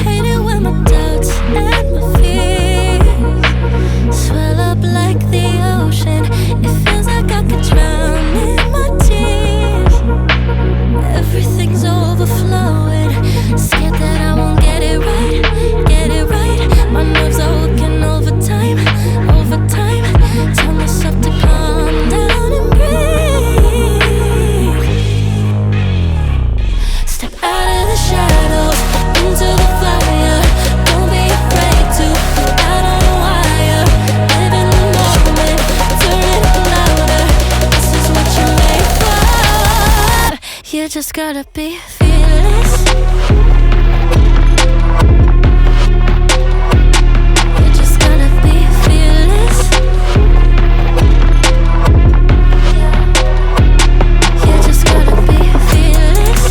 Hate it when my doubts and my fears swell up like the ocean. It feels like I could drown in my tears. Everything's overflowing. Scared that I won't get it right, get it right. My nerves are working overtime, overtime. Tell myself to calm down and breathe. Step out of the shadows into the fire. Don't be afraid to go out on a wire. Live in the moment, turn it up louder. This is what you're made for. You just gotta be fearless. You just gotta be fearless. You just gotta be fearless.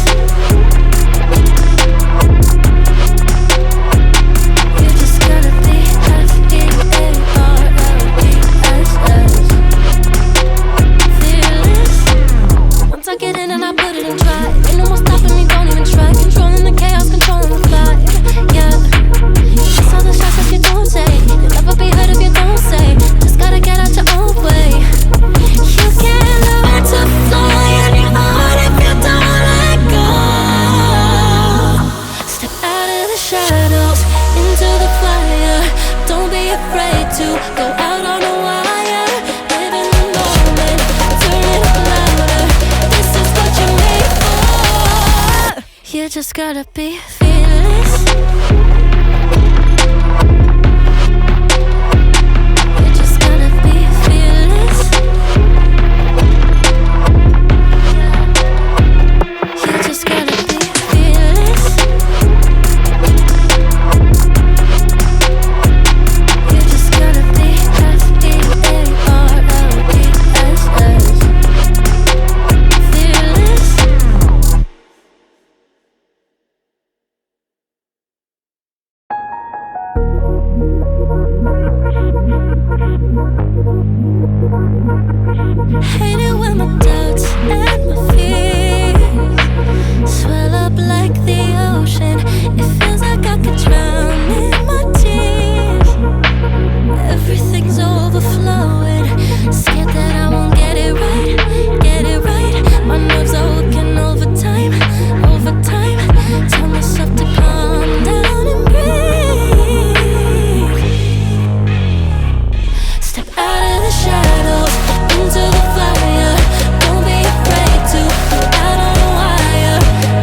You just gotta be fearless. Once I get in and I put it in try, ain't no more stopping me, don't even try. Controlling the chaos, controlling the vibe. Yeah, it's all the shots that you don't take. You'll never be heard if you don't say. Just gotta get out your own way. You can't learn to fly on your own if you don't let go. Step out of the shadows into the fire. Don't be afraid to go out on a wire. Live in the moment, turn it up louder. This is what you're made for. You just gotta be fearless. You just gotta be fearless. You just gotta be fearless. You just gotta be fearless. Hate it when my doubts and my fears swell up like the ocean. It feels like I could drown in my tears. Everything's overflowing. Scared that I won't get it right, get it right. My nerves are working overtime, overtime. Tell myself to calm down and breathe. Step out of the shadows into the fire. Don't be afraid to go out on a wire.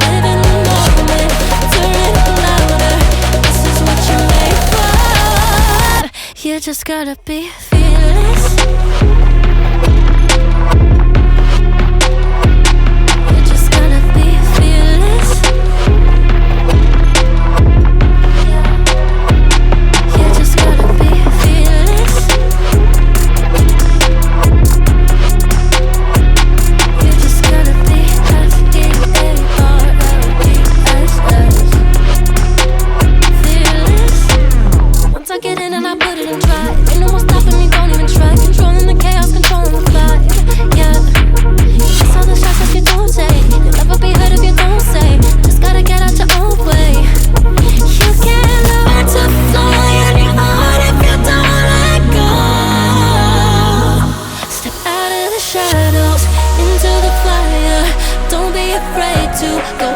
Live in the moment, turn it up louder. This is what you're made for. You just gotta be fearless. You just gotta be fearless. You just gotta be fearless. You just gotta be fearless. Once I get in and I put it in try, ain't no more stopping me, don't even try. Controlling the chaos, controlling the vibe. Yeah, it's all the shots that you don't take. You'll never be heard if you don't say. Just gotta get out your own way. You can't learn to fly on your own if you don't let go. Step out of the shadows into the fire. Don't be afraid to go